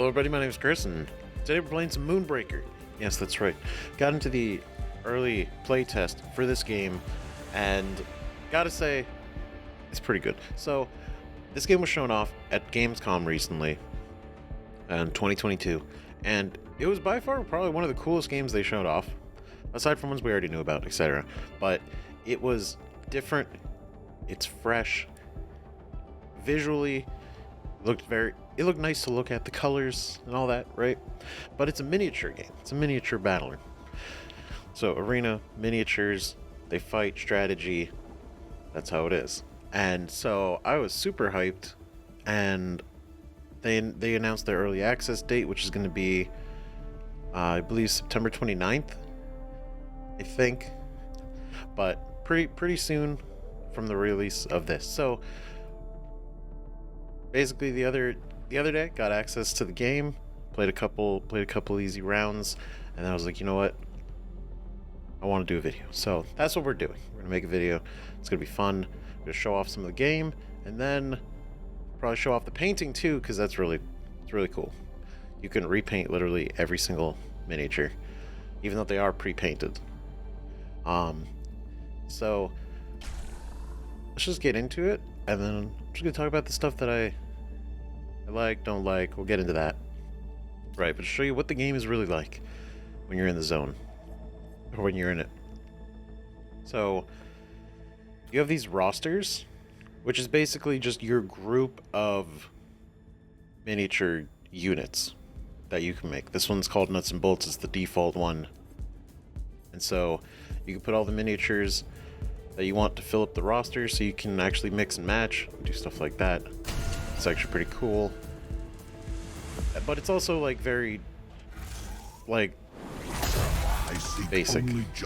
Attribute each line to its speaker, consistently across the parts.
Speaker 1: Hello everybody, my name is Chris, and today we're playing some Moonbreaker. Yes, that's right. Got into the early playtest for this game, and gotta say, it's pretty good. So, this game was shown off at Gamescom recently, in 2022, and it was by far probably one of the coolest games they showed off, aside from ones we already knew about, etc. But it was different, it's fresh, visually, it looked nice to look at, the colors and all that, right? But it's a miniature game. It's a miniature battler. So arena, miniatures, they fight, strategy, that's how it is. And so I was super hyped, and they announced their early access date, which is going to be, I believe, September 29th, I think. But pretty soon from the release of this. So basically the other day got access to the game, played a couple easy rounds, and then I was like, you know what, I want to do a video. So that's what we're doing. We're gonna make a video. It's gonna be fun. We're gonna show off some of the game, and then probably show off the painting too, because it's really cool. You can repaint literally every single miniature, even though they are pre-painted. So let's just get into it, and then I'm just gonna talk about the stuff that I like, don't like. We'll get into that. Right, but to show you what the game is really like when you're in the zone, or when you're in it. So, you have these rosters, which is basically just your group of miniature units that you can make. This one's called Nuts and Bolts, it's the default one. And so, you can put all the miniatures that you want to fill up the roster, so you can actually mix and match, do stuff like that. It's actually pretty cool. But it's also like very basic.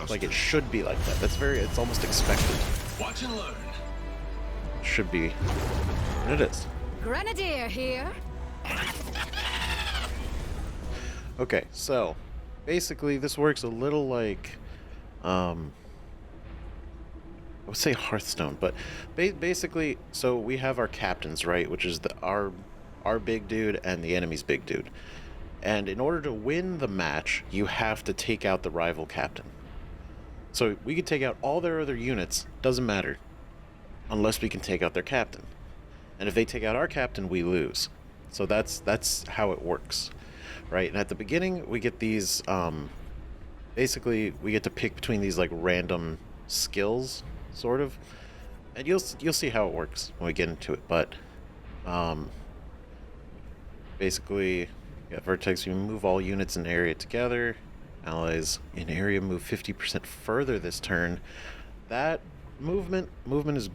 Speaker 1: Like it should be like that. It's almost expected.
Speaker 2: Watch and learn.
Speaker 1: It should be. And it is.
Speaker 3: Grenadier here.
Speaker 1: Okay, so basically this works a little like I would say Hearthstone, but basically, so we have our captains, right, which is our big dude and the enemy's big dude. And in order to win the match, you have to take out the rival captain. So we could take out all their other units, doesn't matter, unless we can take out their captain. And if they take out our captain, we lose. So that's how it works, right? And at the beginning, we get these, basically, we get to pick between these like random skills, sort of, and you'll see how it works when we get into it. But basically, yeah, vertex, you move all units in area together. Allies in area move 50% further this turn. That movement is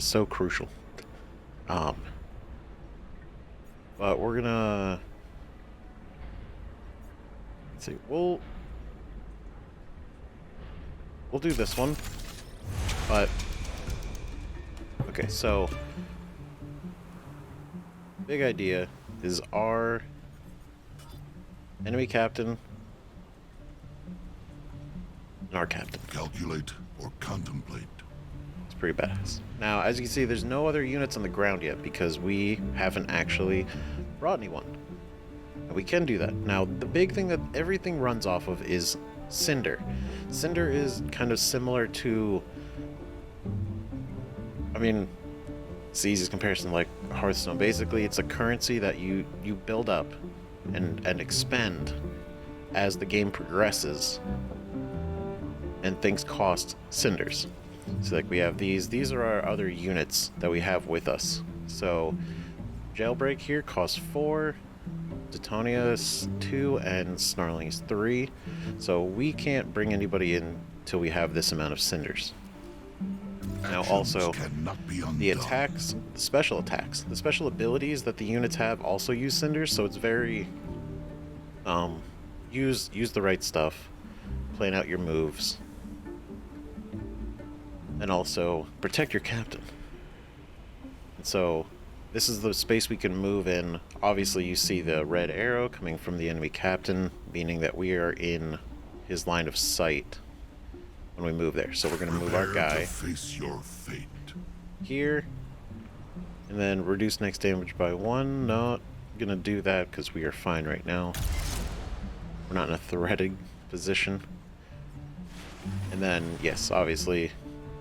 Speaker 1: so crucial. But we're gonna, let's see, we'll do this one. But okay, so big idea is our enemy captain and our captain.
Speaker 2: Calculate or contemplate.
Speaker 1: It's pretty badass. Now, as you can see, there's no other units on the ground yet because we haven't actually brought anyone. And we can do that. Now, the big thing that everything runs off of is Cinder. Cinder is kind of similar to, I mean, it's the easiest comparison, like Hearthstone. Basically, it's a currency that you build up and expend as the game progresses, and things cost cinders. So like we have these are our other units that we have with us. So Jailbreak here costs 4, Detonia is 2, and Snarling is 3. So we can't bring anybody in till we have this amount of cinders. Now also, the attacks, the special abilities that the units have also use cinders, so it's very, use the right stuff, plan out your moves, and also protect your captain. And so, this is the space we can move in. Obviously you see the red arrow coming from the enemy captain, meaning that we are in his line of sight when we move there. So we're going to move our guy
Speaker 2: face your fate
Speaker 1: here, and then reduce next damage by 1. No, gonna do that because we are fine right now. We're not in a threatened position. And then, yes, obviously,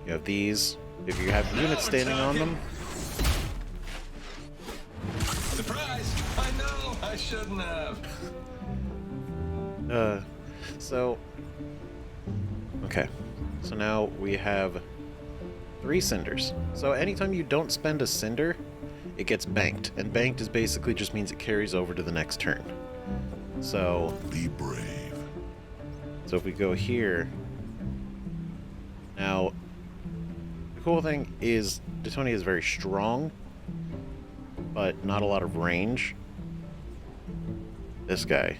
Speaker 1: you have these. If you have units standing on them.
Speaker 4: Surprise! I know I shouldn't have.
Speaker 1: So. Okay. So now we have 3 cinders. So anytime you don't spend a cinder, it gets banked. And banked is basically just means it carries over to the next turn. So.
Speaker 2: Be brave.
Speaker 1: So if we go here. Now, the cool thing is Detonia is very strong, but not a lot of range. This guy.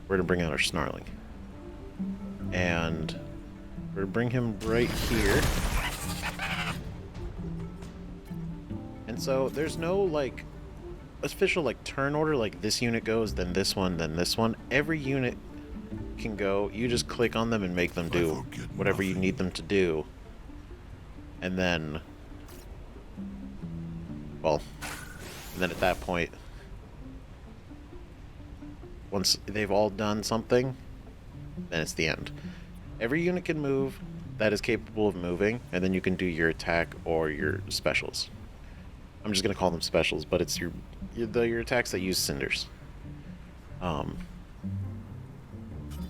Speaker 1: We're gonna bring out our Snarling. And we're gonna bring him right here. And so there's no like official like turn order, like this unit goes, then this one, then this one. Every unit can go. You just click on them and make them do whatever you need them to do. And then, well, and then at that point, once they've all done something, then it's the end. Every unit can move that is capable of moving, and then you can do your attack or your specials. I'm just gonna call them specials, but it's your attacks that use cinders.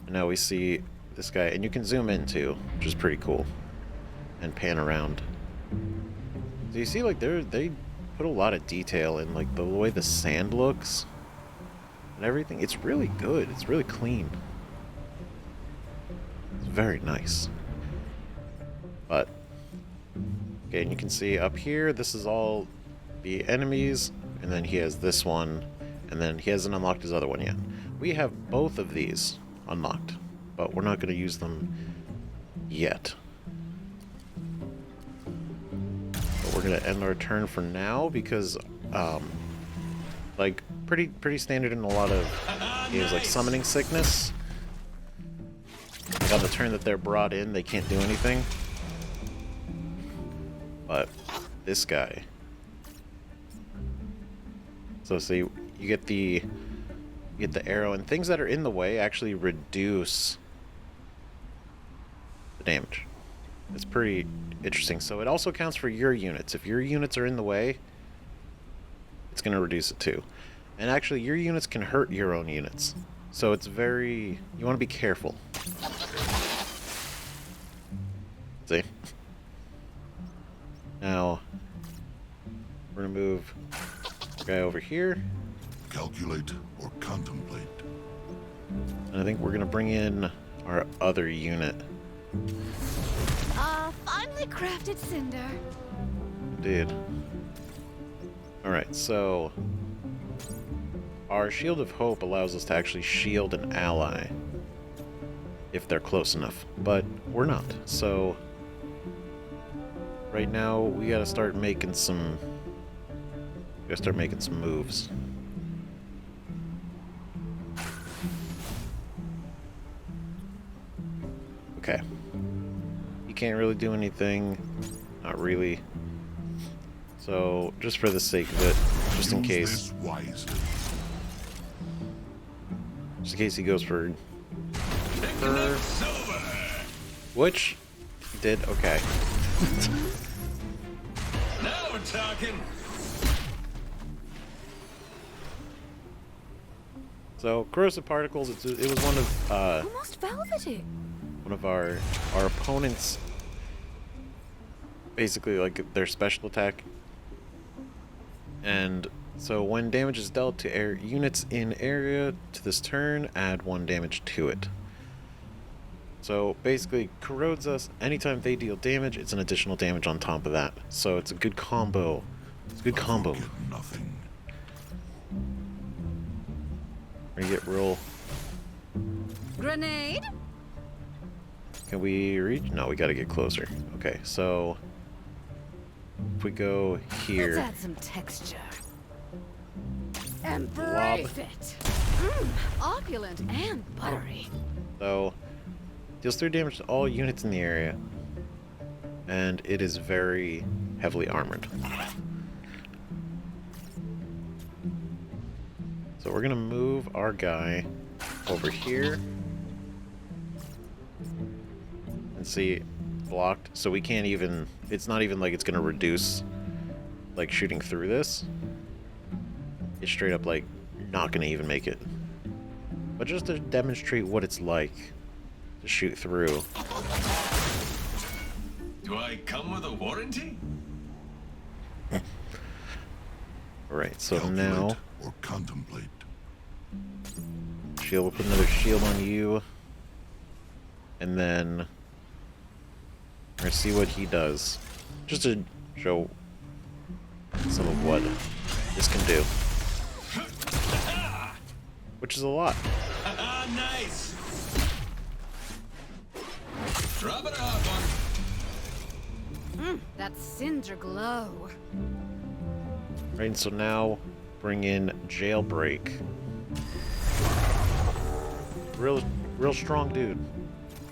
Speaker 1: Now we see this guy, and you can zoom in too, which is pretty cool, and pan around. So you see, like they put a lot of detail in like the way the sand looks and everything. It's really good. It's really clean. It's very nice. But okay, and you can see up here, this is all the enemies, and then he has this one, and then he hasn't unlocked his other one yet. We have both of these unlocked, but we're not going to use them yet. But we're going to end our turn for now because, like, pretty standard in a lot of games, like Summoning Sickness. Like on the turn that they're brought in, they can't do anything. But this guy. So see, you get the arrow, and things that are in the way actually reduce the damage. It's pretty interesting. So it also counts for your units. If your units are in the way, it's going to reduce it too. And actually, your units can hurt your own units. So it's very... you want to be careful. See? Now, we're going to move the guy over here.
Speaker 2: Calculate or contemplate.
Speaker 1: And I think we're gonna bring in our other unit.
Speaker 3: Finely crafted cinder.
Speaker 1: Indeed. Alright, so our Shield of Hope allows us to actually shield an ally if they're close enough, but we're not. So right now we gotta start making some moves. Okay. You can't really do anything. Not really. So, just for the sake of it, just in case.
Speaker 2: Use this wisely.
Speaker 1: Just in case he goes for... which he did okay.
Speaker 4: Now we're talking.
Speaker 1: So, Corrosive Particles, it was one of
Speaker 3: Almost velvety.
Speaker 1: one of our opponents, basically like their special attack. And so when damage is dealt to air units in area to this turn, add 1 damage to it. So basically corrodes us. Anytime they deal damage, it's an additional damage on top of that. So it's a good combo. It's a good combo.
Speaker 2: Forget nothing.
Speaker 1: We're gonna get real.
Speaker 3: Grenade?
Speaker 1: Can we reach? No, we gotta get closer. Okay, so if we go here.
Speaker 3: Let's add some texture. Embrace
Speaker 1: Blob.
Speaker 3: it. Opulent and buttery.
Speaker 1: So deals 3 damage to all units in the area, and it is very heavily armored. So we're gonna move our guy over here. And see, blocked. So we can't even, it's not even like it's gonna reduce, like, shooting through this. It's straight up, like, not gonna even make it. But just to demonstrate what it's like to shoot through.
Speaker 4: Do I come with a warranty?
Speaker 1: Alright, so
Speaker 2: Calculate
Speaker 1: now,
Speaker 2: or contemplate.
Speaker 1: shield, we'll put another shield on you. And then we're gonna see what he does. Just to show some of what this can do. Which is a lot.
Speaker 4: Nice. Drop it off on.
Speaker 3: That cinder glow.
Speaker 1: Right, and so now bring in Jailbreak. Real strong dude.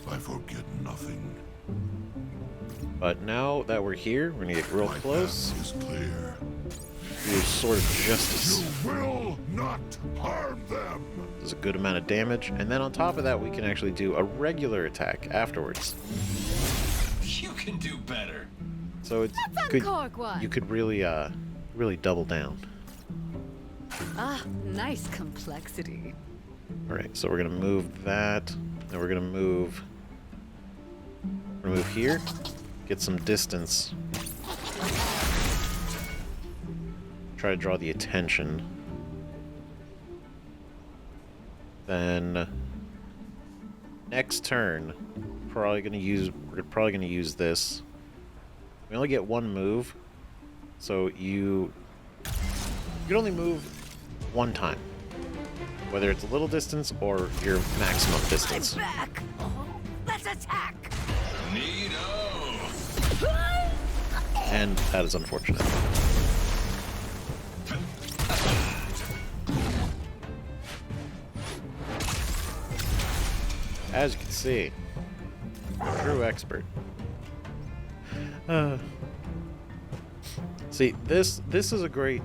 Speaker 2: I forget nothing.
Speaker 1: But now that we're here, we're gonna get real
Speaker 2: My
Speaker 1: close.
Speaker 2: path is clear.
Speaker 1: Do Sword of Justice.
Speaker 2: You will not harm them.
Speaker 1: Does a good amount of damage, and then on top of that, we can actually do a regular attack afterwards.
Speaker 4: You can do better.
Speaker 1: So it's
Speaker 3: Let's
Speaker 1: good.
Speaker 3: uncork one.
Speaker 1: You could really, really double down.
Speaker 3: Ah, nice complexity.
Speaker 1: All right, so we're gonna move that. Then we're gonna move here. Get some distance. Try to draw the attention. Then next turn, we're probably gonna use this. We only get one move, so you can only move one time, whether it's a little distance or your maximum distance.
Speaker 3: I'm back. Oh, let's attack.
Speaker 4: Neato.
Speaker 1: And that is unfortunate. As you can see, true expert. See, this is a great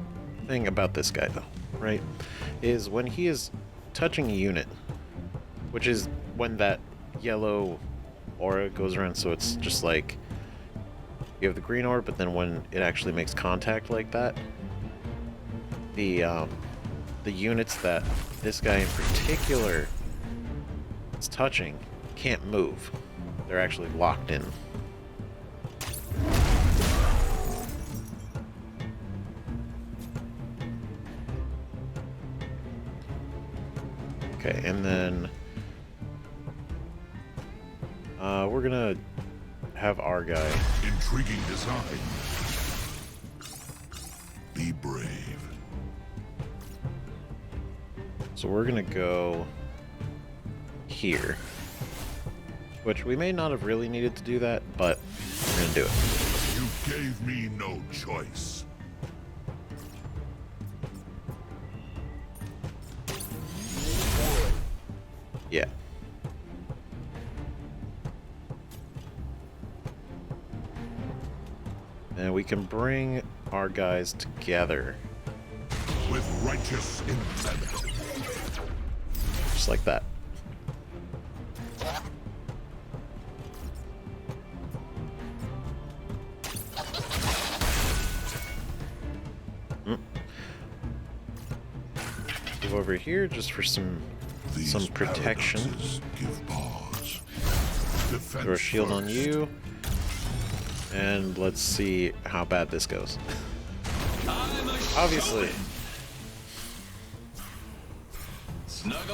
Speaker 1: thing about this guy, though, right? Is when he is touching a unit, which is when that yellow aura goes around, so it's just like you have the green aura, but then when it actually makes contact like that, the units that this guy in particular is touching can't move. They're actually locked in. Okay, and then we're gonna have our guy.
Speaker 2: Intriguing design. Be brave.
Speaker 1: So we're gonna go here. Which we may not have really needed to do that, but we're gonna do it.
Speaker 2: You gave me no choice.
Speaker 1: Yeah. And we can bring our guys together.
Speaker 2: With righteous intent.
Speaker 1: Just like that. Move over here just for some
Speaker 2: These
Speaker 1: protection.
Speaker 2: paradoxes give pause. Defense
Speaker 1: Throw a shield on
Speaker 2: first.
Speaker 1: you. And let's see how bad this goes. Obviously.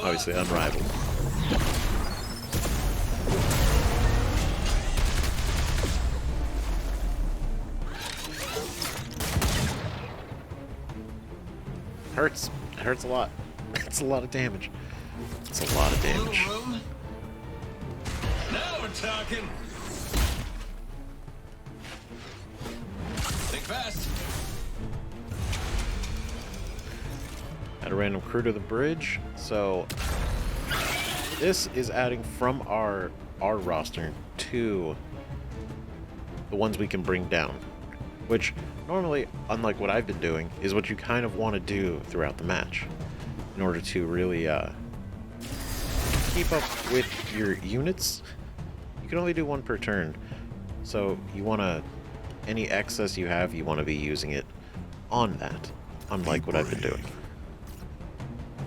Speaker 1: Obviously unrivaled. Hurts. It hurts a lot. It's a lot of damage. It's a lot of damage.
Speaker 4: Now we're talking. Think fast.
Speaker 1: Add a random crew to the bridge. So this is adding from our roster to the ones we can bring down, which normally, unlike what I've been doing, is what you kind of want to do throughout the match. in order to really keep up with your units. You can only do one per turn, so you want to, any excess you have, you want to be using it on that, unlike what I've been doing.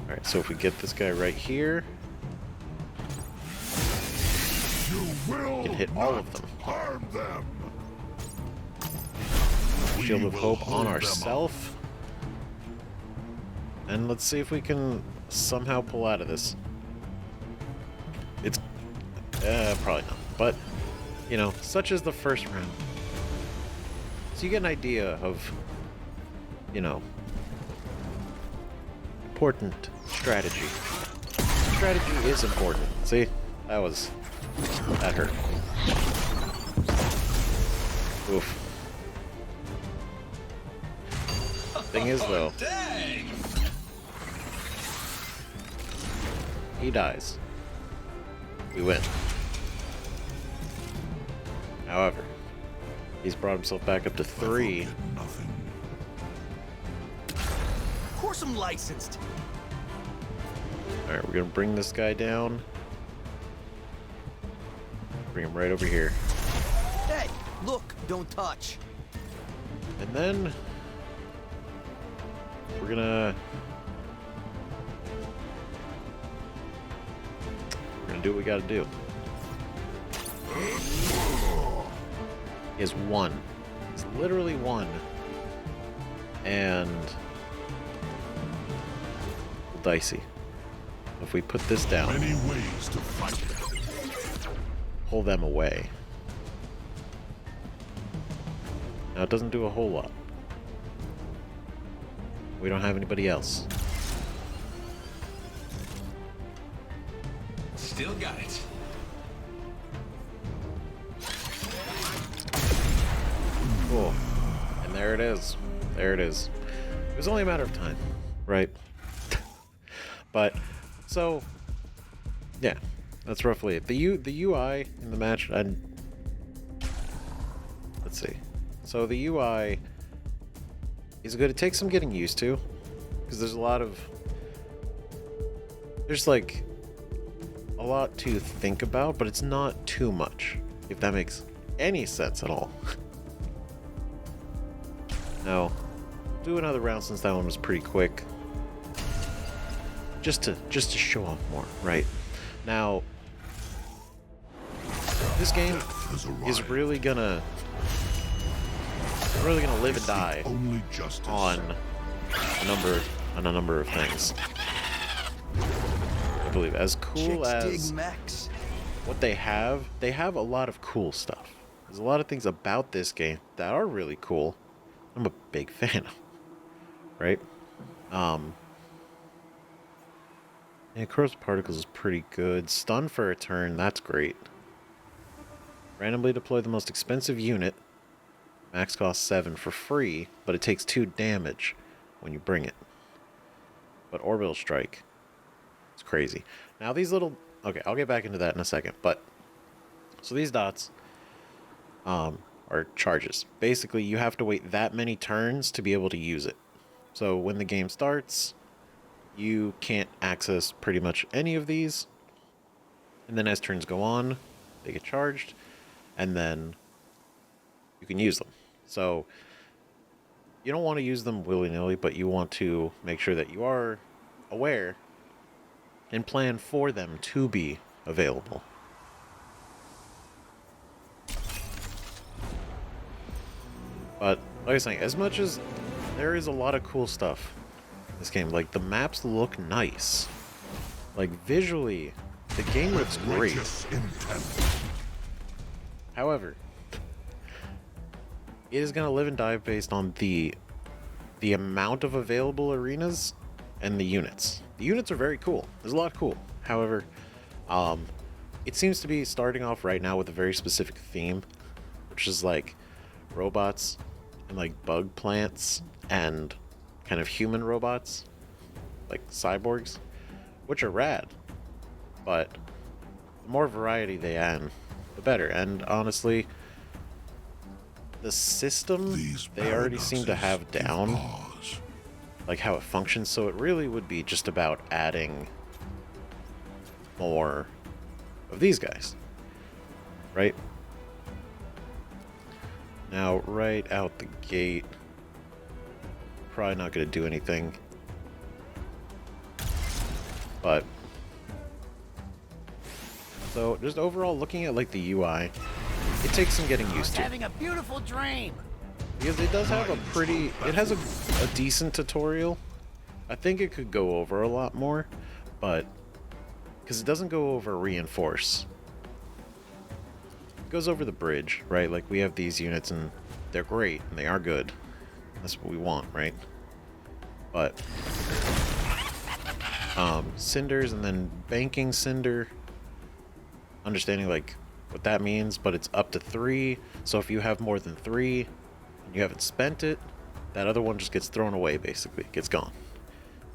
Speaker 1: Alright, so if we get this guy right here,
Speaker 2: You
Speaker 1: can hit all of them.
Speaker 2: harm them.
Speaker 1: Shield
Speaker 2: We
Speaker 1: of
Speaker 2: will
Speaker 1: Hope
Speaker 2: hold
Speaker 1: on
Speaker 2: them
Speaker 1: ourself. And let's see if we can somehow pull out of this. It's probably not, but you know, such is the first round. So you get an idea of, you know, important strategy. Strategy is important. See, that hurt. Oof. Thing is, though,
Speaker 4: Dang!
Speaker 1: he dies. We win. However, he's brought himself back up to 3.
Speaker 2: Get nothing.
Speaker 5: Of course I'm licensed.
Speaker 1: Alright, we're gonna bring this guy down. Bring him right over here.
Speaker 5: Hey, look, don't touch.
Speaker 1: And then we're gonna do what we gotta do. He has 1. He's literally 1. And dicey. If we put this down,
Speaker 2: Many ways to fight.
Speaker 1: pull them away. Now it doesn't do a whole lot. We don't have anybody else.
Speaker 4: Still got it.
Speaker 1: Cool. And there it is. There it is. It was only a matter of time, right? But so yeah, that's roughly it. The UI in the match, and let's see. So the UI is good. It takes some getting used to, because there's like a lot to think about, but it's not too much, if that makes any sense at all. Now, do another round since that one was pretty quick. Just to show off more, right? Now, this game is really gonna live and die
Speaker 2: Only justice.
Speaker 1: on a number of things. I believe as cool
Speaker 5: Chicks
Speaker 1: as
Speaker 5: dig Max.
Speaker 1: what they have a lot of cool stuff. There's a lot of things about this game that are really cool. I'm a big fan of, right? Yeah, Corrosive Particles is pretty good. Stun for a turn, that's great. Randomly deploy the most expensive unit. Max cost 7 for free, but it takes 2 damage when you bring it. But Orbital Strike, it's crazy. Now these little... Okay, I'll get back into that in a second, but... So these dots are charges. Basically, you have to wait that many turns to be able to use it. So when the game starts, you can't access pretty much any of these. And then as turns go on, they get charged, and then you can use them. So you don't want to use them willy-nilly, but you want to make sure that you are aware and plan for them to be available. But like I was saying, as much as there is a lot of cool stuff in this game, like the maps look nice. Like visually, the game looks great.
Speaker 2: Righteous intent.
Speaker 1: However, it is going to live and die based on the amount of available arenas and the units. The units are very cool. There's a lot cool. However, it seems to be starting off right now with a very specific theme, which is like robots and like bug plants and kind of human robots, like cyborgs, which are rad. But the more variety they add, the better. And honestly, the system
Speaker 2: These
Speaker 1: they already seem to have
Speaker 2: paradoxes give
Speaker 1: down
Speaker 2: pause.
Speaker 1: like how it functions. So it really would be just about adding more of these guys, right? Now, right out the gate, probably not going to do anything, but so just overall looking at like the UI, it takes some getting used to.
Speaker 5: Having a beautiful dream.
Speaker 1: Because it does have a pretty, it has a decent tutorial. I think it could go over a lot more, but because it doesn't go over reinforce. It goes over the bridge, right? Like we have these units and they're great and they are good. That's what we want, right? But cinders and then banking cinder, understanding like what that means, but it's up to 3. So if you have more than 3 and you haven't spent it, that other one just gets thrown away, basically. Gets gone.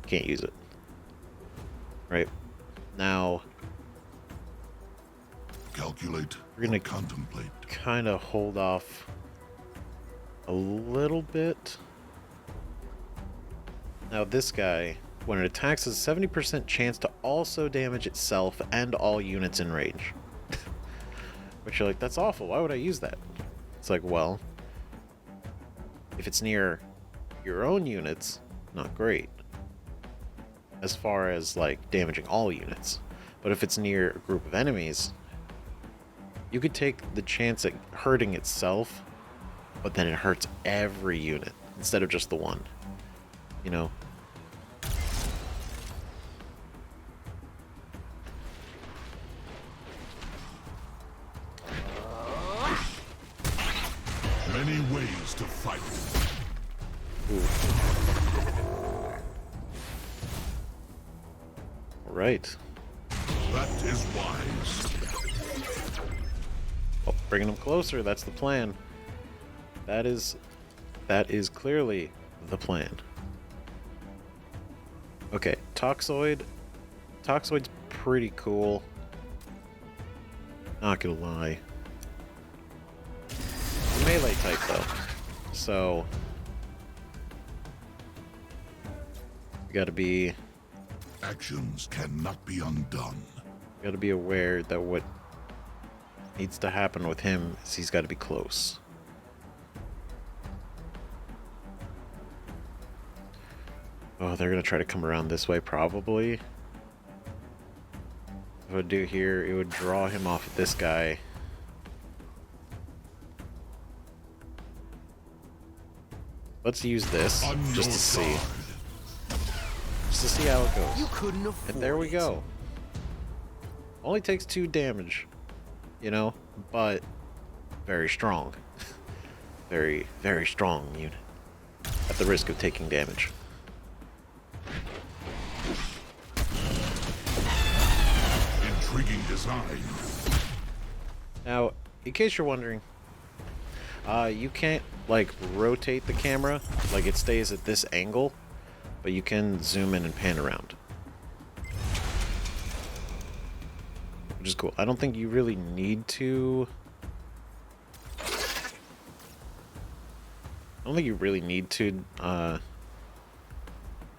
Speaker 1: Can't use it. Right? Now,
Speaker 2: Calculate.
Speaker 1: we're gonna
Speaker 2: Contemplate.
Speaker 1: kind of hold off a little bit. Now this guy, when it attacks, has a 70% chance to also damage itself and all units in range. Which you're like, that's awful. Why would I use that? It's like, well, if it's near your own units, not great. As far as like damaging all units. But if it's near a group of enemies, you could take the chance at hurting itself, but then it hurts every unit instead of just the one. You know?
Speaker 2: Many ways to fight.
Speaker 1: Right.
Speaker 2: That is wise.
Speaker 1: Oh, bringing them closer, that's the plan. That is clearly the plan. Okay, Toxoid. Toxoid's pretty cool. Not gonna lie. Melee type though. So you gotta be
Speaker 2: Actions cannot be undone.
Speaker 1: aware that what needs to happen with him is he's gotta be close. Oh, they're gonna try to come around this way probably. What I would do here, it would draw him off of this guy. Let's use this
Speaker 2: On
Speaker 1: just
Speaker 2: your
Speaker 1: to see.
Speaker 2: guard.
Speaker 1: Just to see how it goes.
Speaker 5: You couldn't afford
Speaker 1: And there we
Speaker 5: it.
Speaker 1: go. Only takes 2 damage, you know, but very strong. Very, very strong unit. At the risk of taking damage.
Speaker 2: Intriguing design.
Speaker 1: Now, in case you're wondering, you can't like rotate the camera, like it stays at this angle, but you can zoom in and pan around. Which is cool. I don't think you really need to...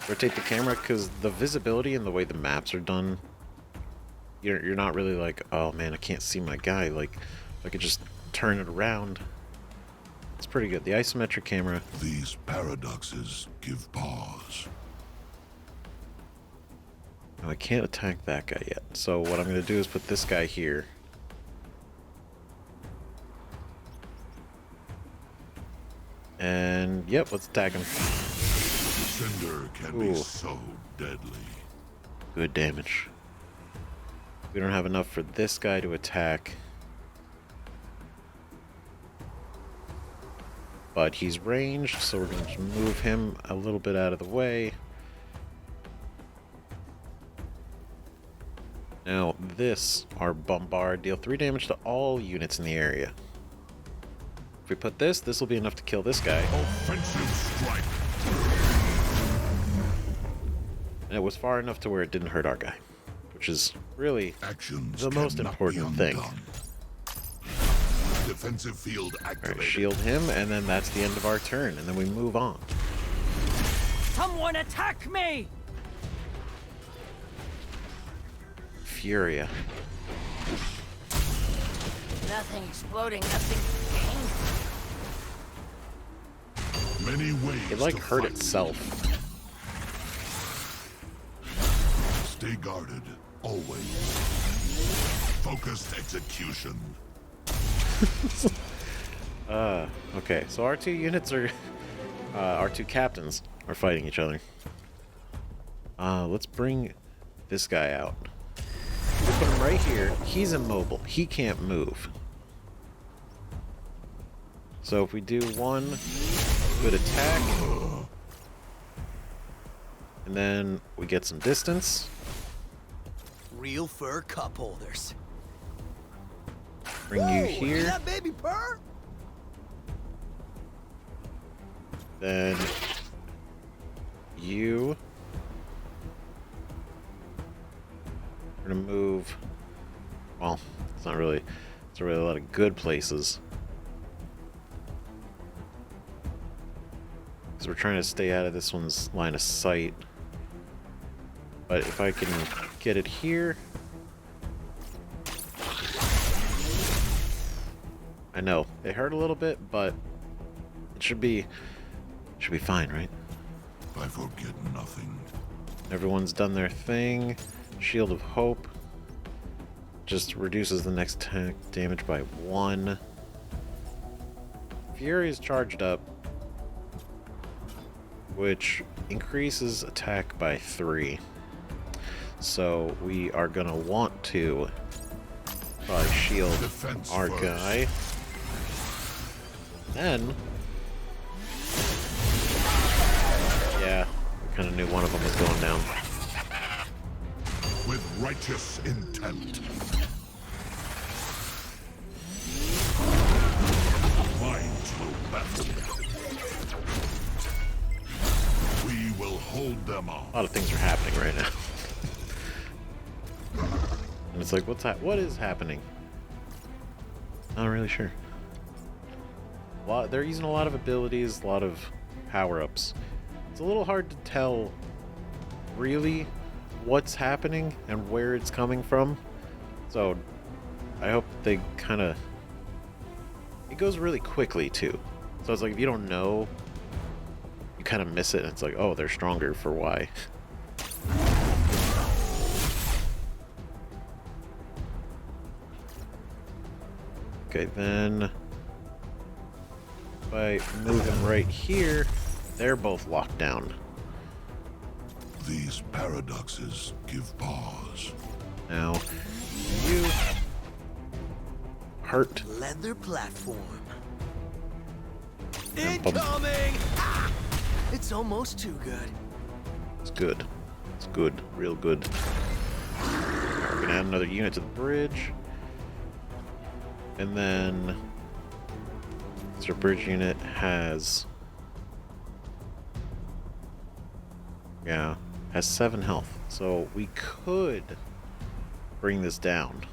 Speaker 1: rotate the camera, because the visibility and the way the maps are done, you're not really like, oh man, I can't see my guy. Like, I could just turn it around. It's pretty good. The isometric camera.
Speaker 2: These paradoxes give pause.
Speaker 1: Oh, I can't attack that guy yet. So what I'm going to do is put this guy here. And, yep, let's attack him.
Speaker 2: Cinder can be
Speaker 1: Ooh.
Speaker 2: so deadly.
Speaker 1: Good damage. We don't have enough for this guy to attack. But he's ranged, so we're going to move him a little bit out of the way. Now, this, our Bombard, deal 3 damage to all units in the area. If we put this, this will be enough to kill this guy.
Speaker 2: Offensive strike.
Speaker 1: And it was far enough to where it didn't hurt our guy. Which is really
Speaker 2: Actions
Speaker 1: the most
Speaker 2: cannot
Speaker 1: important
Speaker 2: be
Speaker 1: thing.
Speaker 2: undone. Defensive field
Speaker 1: Alright,
Speaker 2: activated.
Speaker 1: shield him, and then that's the end of our turn, and then we move on.
Speaker 5: Someone attack me!
Speaker 1: Furia.
Speaker 5: Nothing exploding, nothing dangerous.
Speaker 2: Many ways
Speaker 1: It like
Speaker 2: to
Speaker 1: hurt
Speaker 2: fight.
Speaker 1: itself.
Speaker 2: Stay guarded, always. Focused execution.
Speaker 1: Okay, so our two units are, our two captains are fighting each other. Let's bring this guy out. Put him right here. He's immobile. He can't move. So if we do one good attack, and then we get some distance.
Speaker 5: Real fur cup holders.
Speaker 1: Bring you here.
Speaker 5: That baby purr?
Speaker 1: Then you. We're gonna move. Well, it's not really a lot of good places. Because we're trying to stay out of this one's line of sight. But if I can get it here. I know, they hurt a little bit, but it should be fine, right?
Speaker 2: I forget nothing.
Speaker 1: Everyone's done their thing. Shield of Hope just reduces the next attack damage by 1. Fury is charged up, which increases attack by 3. So we are gonna want to probably shield
Speaker 2: Defense
Speaker 1: our
Speaker 2: first.
Speaker 1: guy. Then, yeah, we kind of knew one of them was going down.
Speaker 2: With righteous intent. Minds will battle. We will hold them off.
Speaker 1: A lot of things are happening right now. And it's like, what is happening? Not really sure. They're using a lot of abilities, a lot of power-ups. It's a little hard to tell really what's happening and where it's coming from. So I hope they kind of... It goes really quickly too. So it's like if you don't know, you kind of miss it. And it's like, oh, they're stronger for why. Okay, then if I move him right here, they're both locked down.
Speaker 2: These paradoxes give pause.
Speaker 1: Now, you hurt.
Speaker 5: Leather platform.
Speaker 1: And bump.
Speaker 5: Incoming! Ah! It's almost too good.
Speaker 1: It's good. It's good. Real good. We're gonna add another unit to the bridge. And then this our bridge unit has has 7 health. So we could bring this down.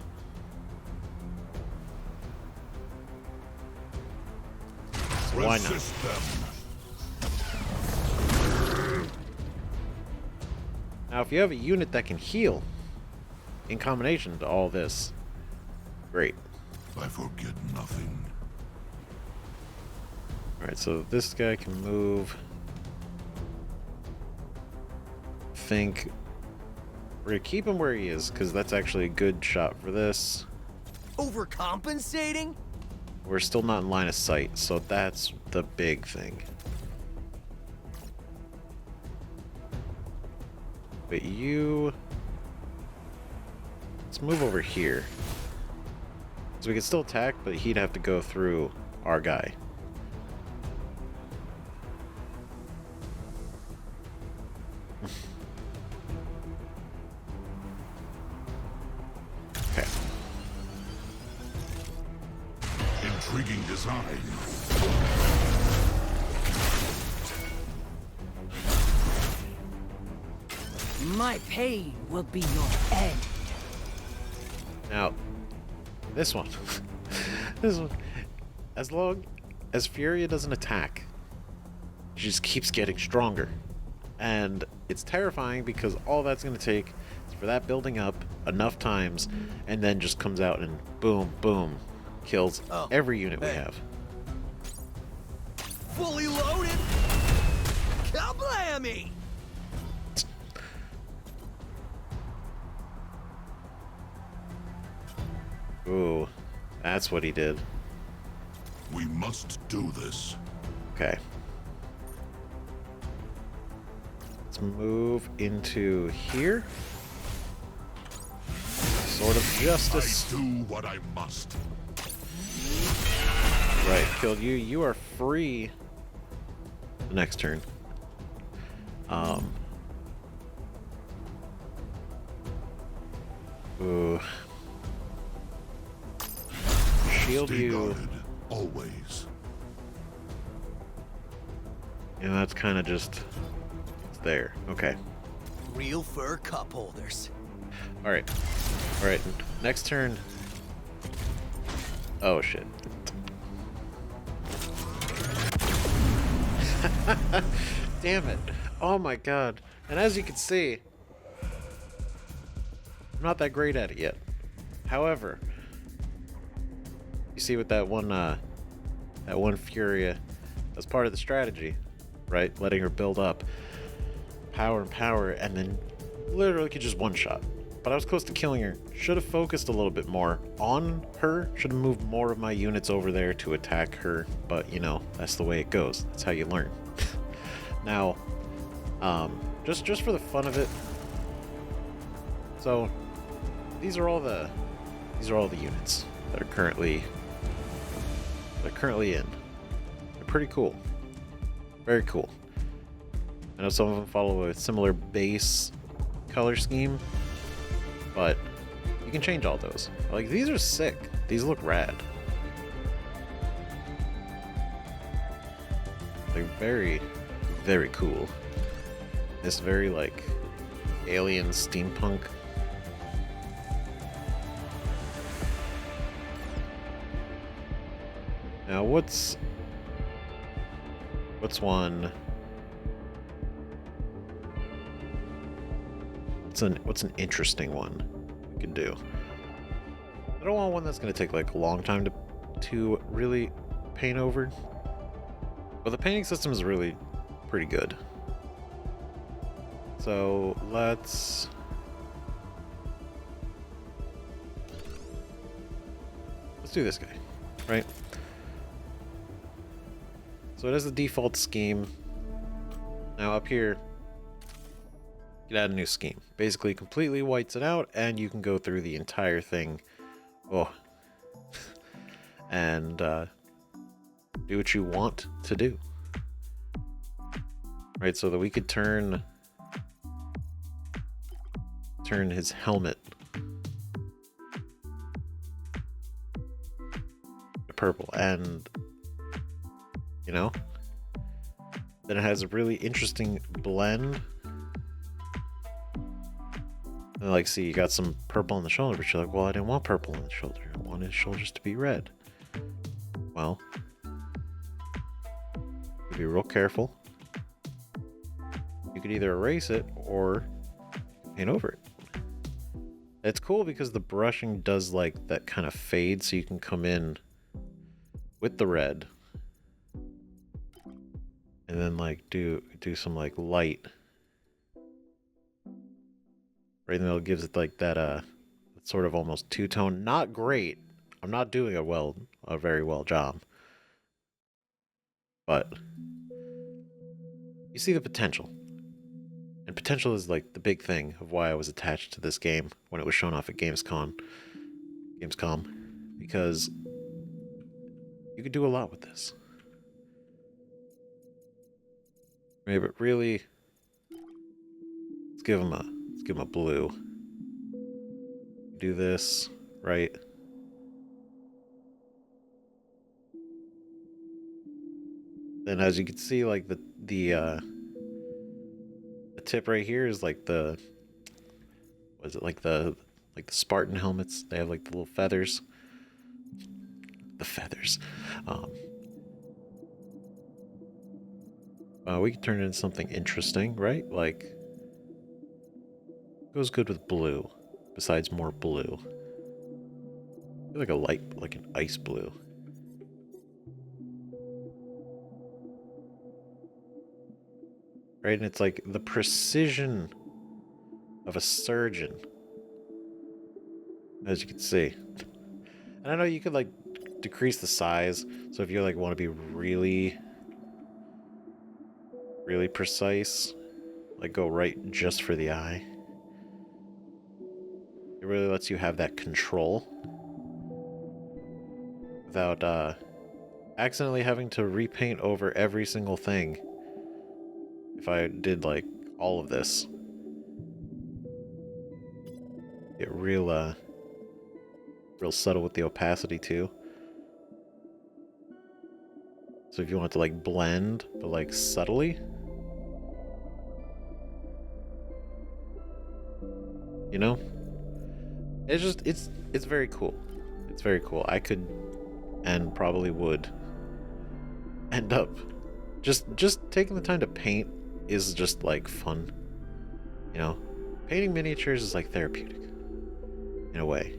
Speaker 1: So why not?
Speaker 2: Resist them.
Speaker 1: Now if you have a unit that can heal in combination to all this, great.
Speaker 2: I forget nothing.
Speaker 1: Alright, so this guy can move. I think we're gonna keep him where he is, because that's actually a good shot for this.
Speaker 5: Overcompensating?
Speaker 1: We're still not in line of sight, so that's the big thing. But you... Let's move over here. So we can still attack, but he'd have to go through our guy. Okay.
Speaker 2: Intriguing design.
Speaker 5: My pain will be your end.
Speaker 1: Now, this one. This one. As long as Furia doesn't attack, she just keeps getting stronger. And it's terrifying because all that's going to take is for that building up enough times and then just comes out and boom, boom, kills every unit we have.
Speaker 6: Fully loaded. Kablammy!
Speaker 1: Ooh, that's what he did.
Speaker 2: We must do this.
Speaker 1: Okay. Let's move into here. Sword of Justice.
Speaker 2: I do what I must.
Speaker 1: Right, killed you. You are free the next turn. Ooh. Shield
Speaker 2: Stay
Speaker 1: you.
Speaker 2: guarded, always.
Speaker 1: Yeah, that's kind of just... It's there. Okay.
Speaker 6: Real fur cup holders.
Speaker 1: Alright. Alright, next turn. Oh, shit. Damn it. Oh my god. And as you can see, I'm not that great at it yet. However, you see with that one Furia, that's part of the strategy, right? Letting her build up power and power, and then literally could just one-shot. But I was close to killing her. Should have focused a little bit more on her. Should have moved more of my units over there to attack her. But, you know, that's the way it goes. That's how you learn. Now, just for the fun of it. So, these are all the units that are currently in. They're pretty cool. Very cool. I know some of them follow a similar base color scheme, but you can change all those. Like, these are sick. These look rad. They're very, very cool. This very, like, alien steampunk. Now, what's one? What's an interesting one we could do? I don't want one that's going to take like a long time to really paint over. But the painting system is really pretty good. So let's do this guy, right? So it has the default scheme. Now up here, you can add a new scheme. Basically completely whites it out, and you can go through the entire thing. Oh. And do what you want to do. Right, so that we could turn his helmet to purple, and you know, then it has a really interesting blend. And like, see, you got some purple on the shoulder, but you're like, well, I didn't want purple on the shoulder. I wanted his shoulders to be red. Well, be real careful. You could either erase it or paint over it. It's cool because the brushing does like that kind of fade, so you can come in with the red and then like do some like light right in the middle. Gives it like that sort of almost two-tone. Not great. I'm not doing a very well job, but you see the potential. And potential is like the big thing of why I was attached to this game when it was shown off at Gamescom, because you could do a lot with this. Right, but really, let's give him a blue. Do this, right? Then as you can see, like the tip right here is like the Spartan helmets. They have like the little feathers. The feathers. We could turn it into something interesting, right? Like, goes good with blue, besides more blue. I feel like a light, like an ice blue. Right, and it's like the precision of a surgeon, as you can see. And I know you could like decrease the size, so if you like want to be really precise, like go right just for the eye. It really lets you have that control without accidentally having to repaint over every single thing. If I did like all of this, get real subtle with the opacity too. So if you want to like blend, but like subtly, you know, it's just it's very cool. It's very cool. I could and probably would end up just taking the time to paint is just like fun, you know. Painting miniatures is like therapeutic in a way,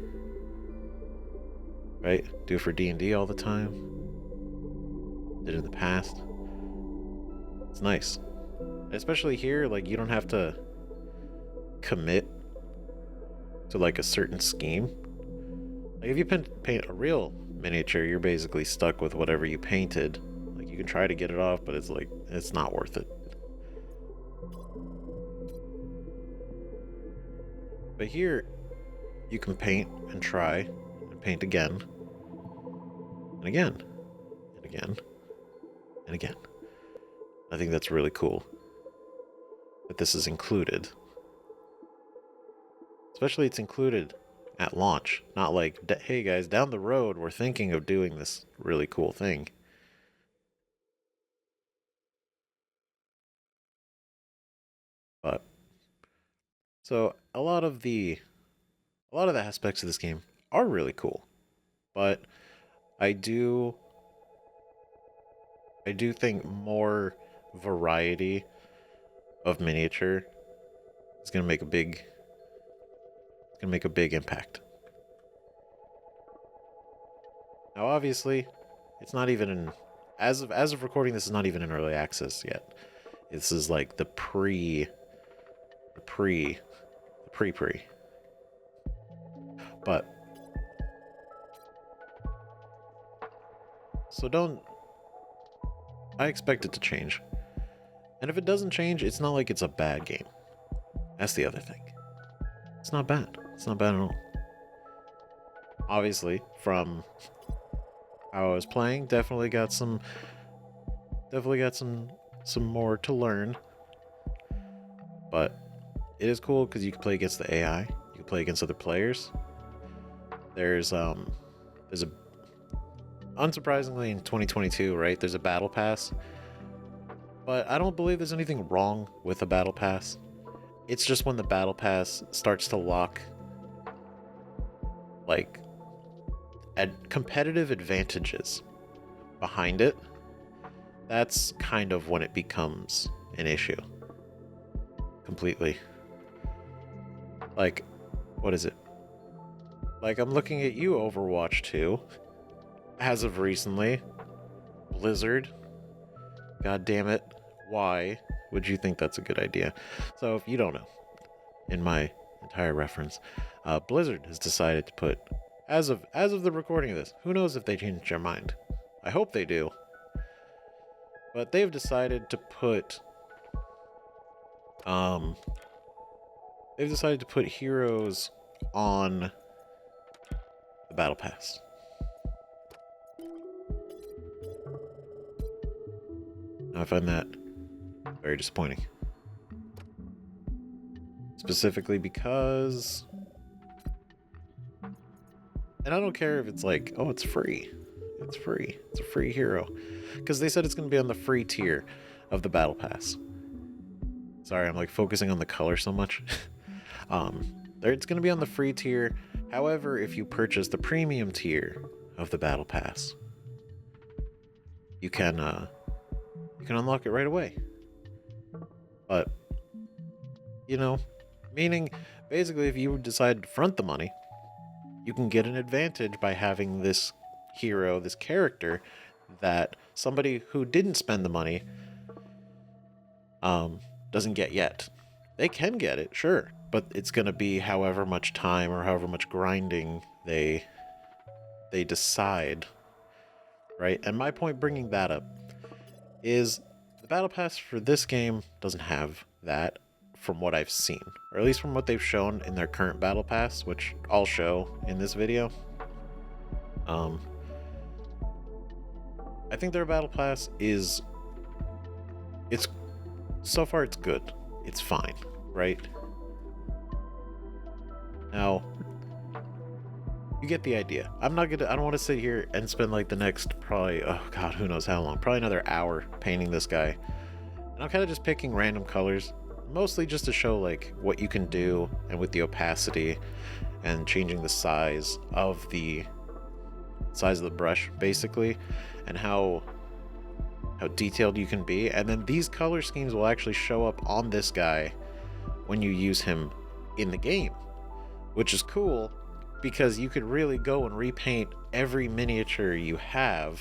Speaker 1: right? Do it for D&D all the time. Did it in the past. It's nice, especially here. Like you don't have to commit to like a certain scheme. Like if you paint a real miniature, you're basically stuck with whatever you painted. Like you can try to get it off, but it's like it's not worth it. But here you can paint and try and paint again and again and again and again. I think that's really cool that this is included. Especially it's included at launch, not like, hey guys, down the road we're thinking of doing this really cool thing. But so a lot of the aspects of this game are really cool, but I do think more variety of miniature is going to make a big impact. Now obviously, it's not even in as of recording, this is not even in early access yet. This is like the pre. But so I expect it to change. And if it doesn't change, it's not like it's a bad game. That's the other thing. It's not bad. It's not bad at all. Obviously, from how I was playing, definitely got some more to learn. But it is cool because you can play against the AI. You can play against other players. There's unsurprisingly in 2022, right? There's a battle pass. But I don't believe there's anything wrong with a battle pass. It's just when the battle pass starts to lock like competitive advantages behind it, that's kind of when it becomes an issue. Completely. Like, what is it? Like, I'm looking at you, Overwatch 2. As of recently. Blizzard. God damn it. Why would you think that's a good idea? So, if you don't know, in my entire reference, Blizzard has decided to put, as of the recording of this, who knows if they changed their mind. I hope they do. But they've decided to put heroes on the battle pass. Now I find that very disappointing. Specifically because, and I don't care if it's like, oh, it's free. It's free. It's a free hero. Because they said it's going to be on the free tier of the battle pass. Sorry, I'm like focusing on the color so much. It's going to be on the free tier. However, if you purchase the premium tier of the battle pass, you can unlock it right away. But, you know, meaning basically if you decide to front the money, you can get an advantage by having this hero, this character, that somebody who didn't spend the money doesn't get yet. They can get it, sure, but it's going to be however much time or however much grinding they decide, right? And my point bringing that up is the battle pass for this game doesn't have that, from what I've seen, or at least from what they've shown in their current battle pass, which I'll show in this video. I think their battle pass it's so far it's good. It's fine, right? Now, you get the idea. I don't want to sit here and spend like the next probably, oh god, who knows how long, probably another hour painting this guy. And I'm kind of just picking random colors, mostly just to show like what you can do, and with the opacity and changing the size of the brush basically, and how detailed you can be. And then these color schemes will actually show up on this guy when you use him in the game, which is cool because you could really go and repaint every miniature you have,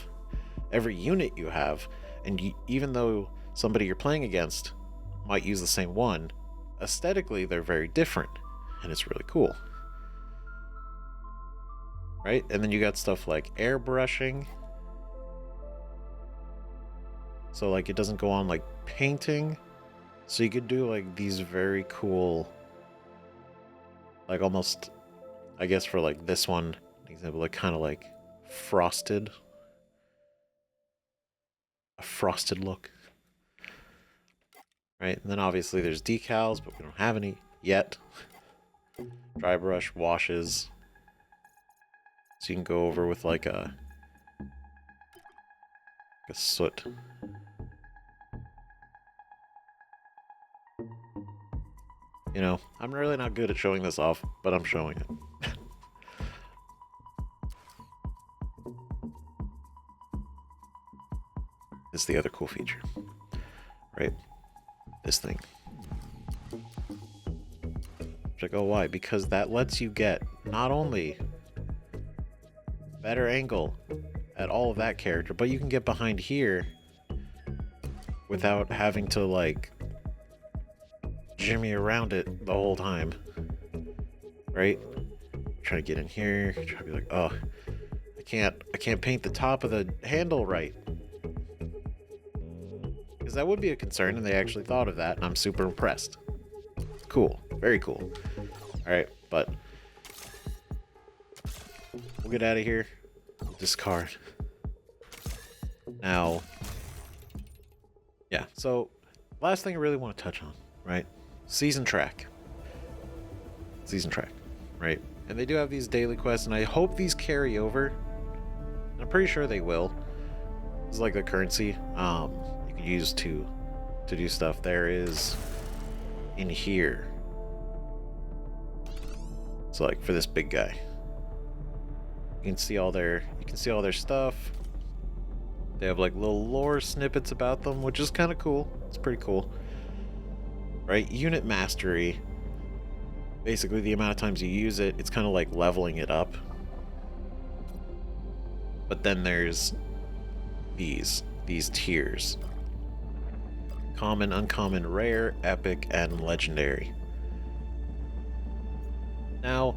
Speaker 1: every unit you have, and even though somebody you're playing against might use the same one, aesthetically they're very different, and it's really cool, right? And then you got stuff like airbrushing, so like it doesn't go on like painting, so you could do like these very cool, like almost, I guess for like this one example, like kind of like a frosted look, right? And then obviously there's decals, but we don't have any yet. Dry brush washes, so you can go over with like a soot. You know, I'm really not good at showing this off, but I'm showing it. This is the other cool feature, right? This thing. Which I go, why? Because that lets you get not only better angle at all of that character, but you can get behind here without having to like jimmy around it the whole time, right? Try to get in here, try to be like, oh, I can't paint the top of the handle right, because that would be a concern, and they actually thought of that, and I'm super impressed. Cool, very cool. All right, but we'll get out of here. We'll discard. Now, yeah, so last thing I really want to touch on, right? Season track, right? And they do have these daily quests, and I hope these carry over. I'm pretty sure they will. It's like the currency you can use to do stuff. There is in here. So like for this big guy, you can see all their stuff. They have like little lore snippets about them, which is kind of cool. It's pretty cool. Right? Unit mastery. Basically, the amount of times you use it, it's kind of like leveling it up. But then there's these tiers. Common, uncommon, rare, epic, and legendary. Now,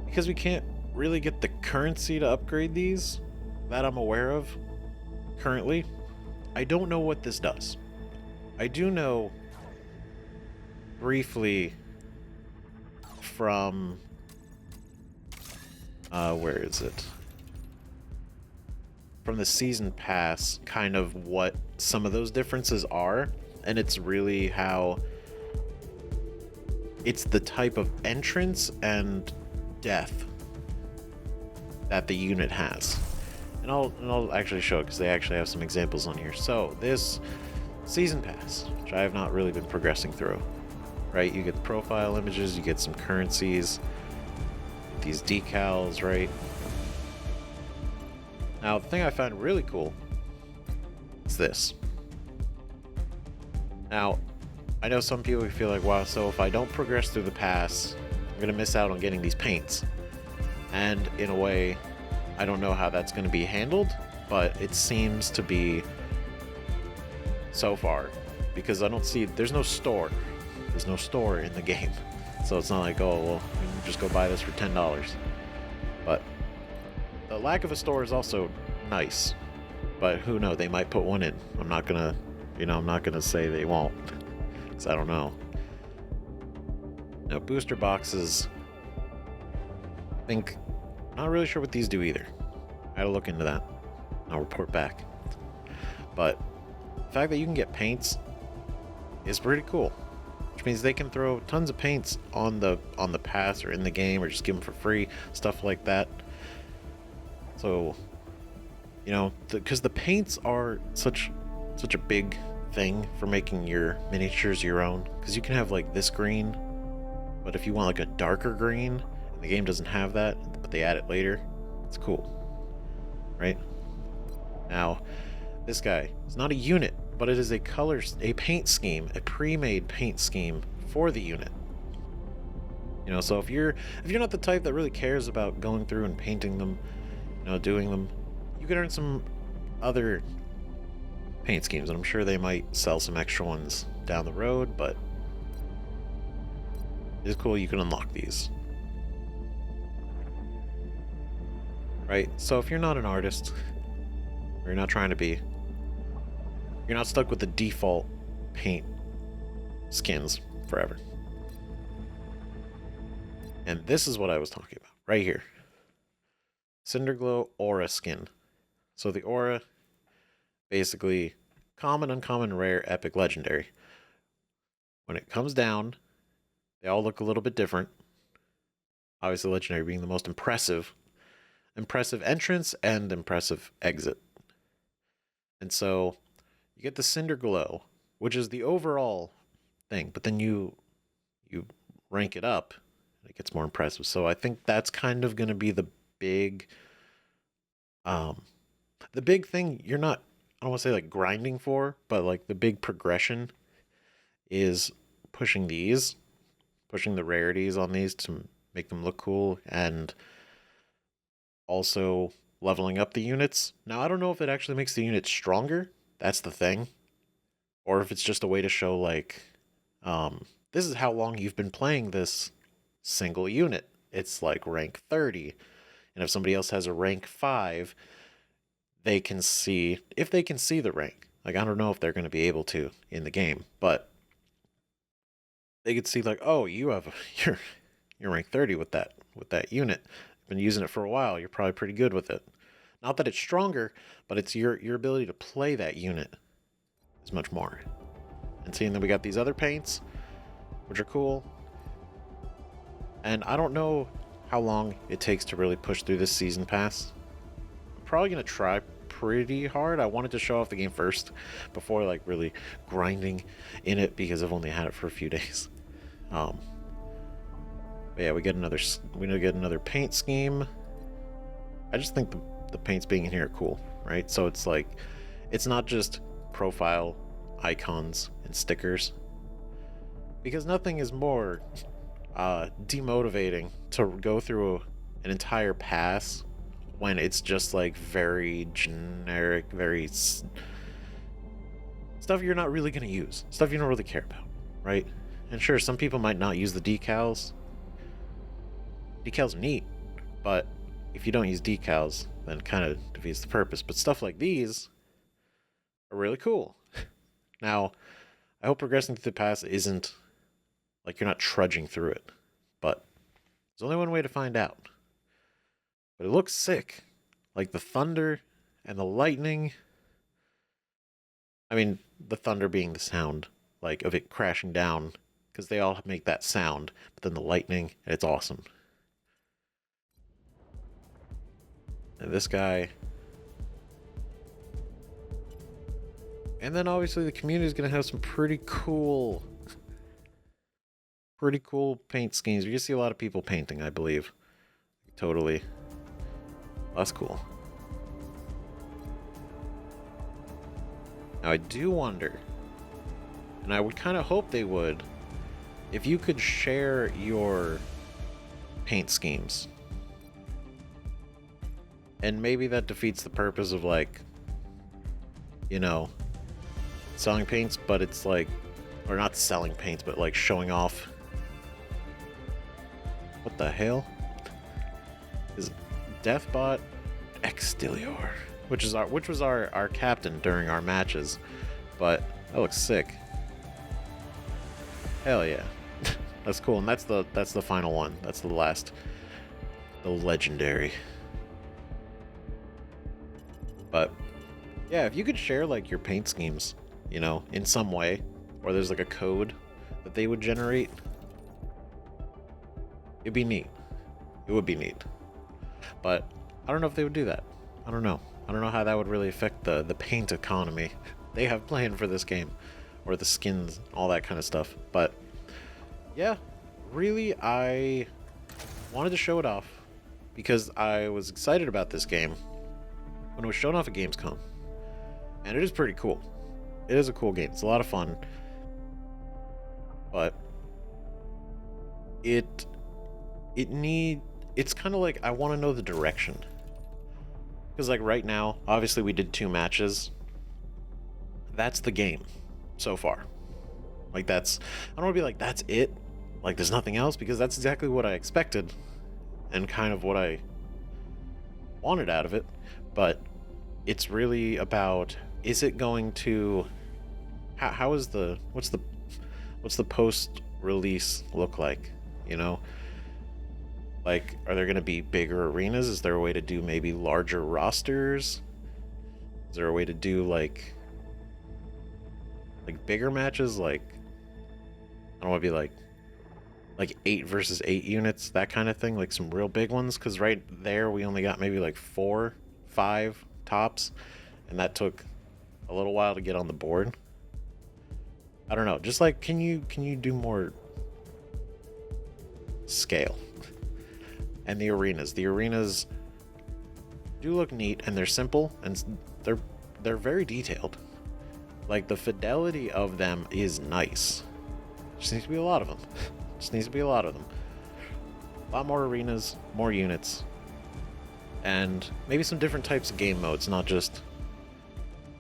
Speaker 1: because we can't really get the currency to upgrade these, that I'm aware of currently, I don't know what this does. I do know briefly from where is it? From the season pass, kind of what some of those differences are, and it's really how it's the type of entrance and death that the unit has. And I'll actually show it because they actually have some examples on here. So this season pass, which I have not really been progressing through, right? You get profile images, you get some currencies, these decals, right? Now, the thing I find really cool is this. Now, I know some people feel like, wow, so if I don't progress through the pass, I'm gonna miss out on getting these paints. And in a way, I don't know how that's gonna be handled, but it seems to be so far, because I don't see, there's no store. There's no store in the game. So it's not like, oh, well, you can just go buy this for $10. But the lack of a store is also nice. But who knows, they might put one in. I'm not gonna, I'm not gonna say they won't. Because I don't know. Now, booster boxes, not really sure what these do either. I had to look into that. I'll report back. But the fact that you can get paints is pretty cool. Which means they can throw tons of paints on the pass or in the game, or just give them for free, stuff like that. So, because the paints are such a big thing for making your miniatures your own. Because you can have like this green, but if you want like a darker green, and the game doesn't have that, but they add it later, it's cool, right? Now, this guy is not a unit, but it is a paint scheme, a pre-made paint scheme for the unit. So if you're not the type that really cares about going through and painting them, doing them, you can earn some other paint schemes, and I'm sure they might sell some extra ones down the road, but it's cool you can unlock these. Right? So if you're not an artist, or you're not trying to be, you're not stuck with the default paint skins forever. And this is what I was talking about, right here. Cinderglow Aura skin. So the Aura, basically, common, uncommon, rare, epic, legendary. When it comes down, they all look a little bit different. Obviously, legendary being the most impressive. Impressive entrance and impressive exit. And so you get the Cinderglow, which is the overall thing, but then you rank it up, and it gets more impressive. So I think that's kind of going to be the big thing you're not, I don't want to say like grinding for, but like the big progression is pushing the rarities on these to make them look cool, and also leveling up the units. Now, I don't know if it actually makes the units stronger. That's the thing. Or if it's just a way to show, like, this is how long you've been playing this single unit. It's like rank 30. And if somebody else has a rank 5, they can see, if they can see the rank. Like, I don't know if they're going to be able to in the game, but they could see, like, oh, you're rank 30 with that unit. Been using it for a while. You're probably pretty good with it. Not that it's stronger, but it's your ability to play that unit is much more. And seeing that we got these other paints, which are cool. And I don't know how long it takes to really push through this season pass. I'm probably going to try pretty hard. I wanted to show off the game first before like really grinding in it, because I've only had it for a few days. But yeah, we need to get another paint scheme. I just think the paints being in here are cool, right? So it's like, it's not just profile icons and stickers, because nothing is more demotivating to go through an entire pass when it's just like very generic, very stuff you're not really going to use, stuff you don't really care about, right? And sure, some people might not use the decals. Decals are neat, but if you don't use decals, then it kind of defeats the purpose. But stuff like these are really cool. Now, I hope progressing through the pass isn't like you're not trudging through it, but there's only one way to find out. But it looks sick. Like the thunder and the lightning. I mean, the thunder being the sound, like, of it crashing down, because they all make that sound, but then the lightning, it's awesome. And this guy. And then obviously the community is going to have some pretty cool paint schemes. You see a lot of people painting, I believe. Totally. That's cool. Now I do wonder and I would kind of hope they would, if you could share your paint schemes. And maybe that defeats the purpose of, like, you know, selling paints, but it's like, or not selling paints, but like showing off. What the hell? Is Deathbot Extilior, which was our captain during our matches, but that looks sick. Hell yeah. That's cool, and that's the final one. That's the last, the legendary. But yeah, if you could share like your paint schemes, you know, in some way, or there's like a code that they would generate, it'd be neat. It would be neat. But I don't know if they would do that. I don't know. I don't know how that would really affect the paint economy they have planned for this game, or the skins, all that kind of stuff. But yeah, really, I wanted to show it off because I was excited about this game when it was shown off at Gamescom, and it is pretty cool. It is a cool game. It's a lot of fun, but it's kind of like, I want to know the direction, because like right now, obviously we did 2 matches. That's the game so far. Like, that's, I don't want to be like, that's it, like there's nothing else, because that's exactly what I expected and kind of what I wanted out of it. But it's really about, is it going to, how is the, what's the post release look like, you know? Like, are there going to be bigger arenas? Is there a way to do maybe larger rosters? Is there a way to do like bigger matches? Like, I don't want to be like 8 versus 8 units, that kind of thing, like some real big ones, because right there we only got maybe like 4, 5 tops, and that took a little while to get on the board. I don't know, just like, can you do more scale? And the arenas do look neat, and they're simple, and they're very detailed. Like, the fidelity of them is nice. Just needs to be a lot of them. A lot more arenas, more units, and maybe some different types of game modes, not just,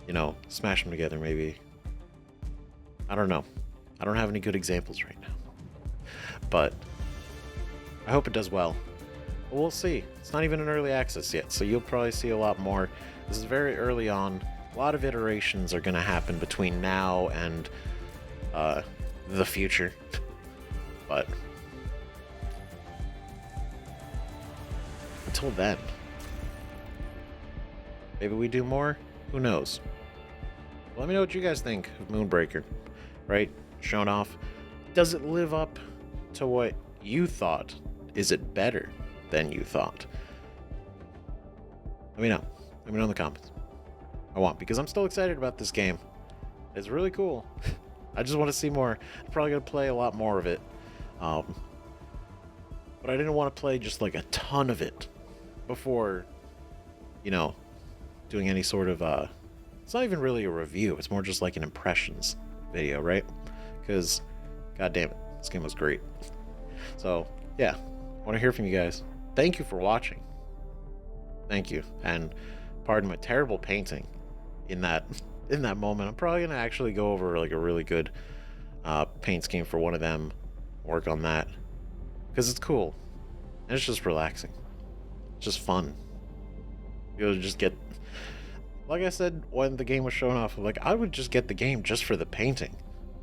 Speaker 1: you know, smash them together. Maybe, I don't know. I don't have any good examples right now, but I hope it does well. But we'll see. It's not even in early access yet, so you'll probably see a lot more. This is very early on. A lot of iterations are going to happen between now and the future. But until then, maybe we do more. Who knows? Let me know what you guys think of Moonbreaker. Right? Shown off. Does it live up to what you thought? Is it better than you thought? Let me know. Let me know in the comments. I want, because I'm still excited about this game. It's really cool. I just want to see more. I'm probably going to play a lot more of it. But I didn't want to play just like a ton of it before, you know, doing any sort of, it's not even really a review. It's more just like an impressions video, right? Because, god damn it, this game was great. So, yeah, I want to hear from you guys. Thank you for watching. Thank you. And pardon my terrible painting in that moment. I'm probably going to actually go over like a really good paint scheme for one of them, work on that, because it's cool and it's just relaxing. It's just fun. You'll just get, like I said when the game was shown off, like, I would just get the game just for the painting,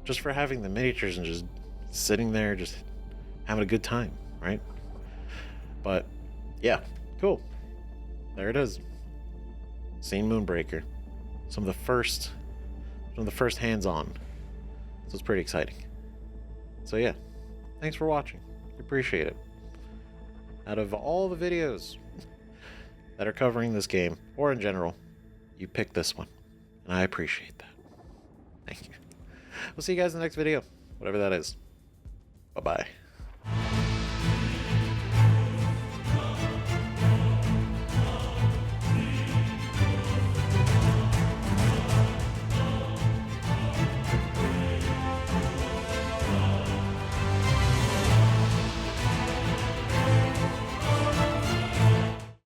Speaker 1: just for having the miniatures and just sitting there just having a good time, right? But yeah, cool. There it is. Seen Moonbreaker. Some of the first hands-on. So it's pretty exciting. So yeah, thanks for watching. I appreciate it. Out of all the videos that are covering this game, or in general, you picked this one, and I appreciate that. Thank you. We'll see you guys in the next video, whatever that is. Bye-bye.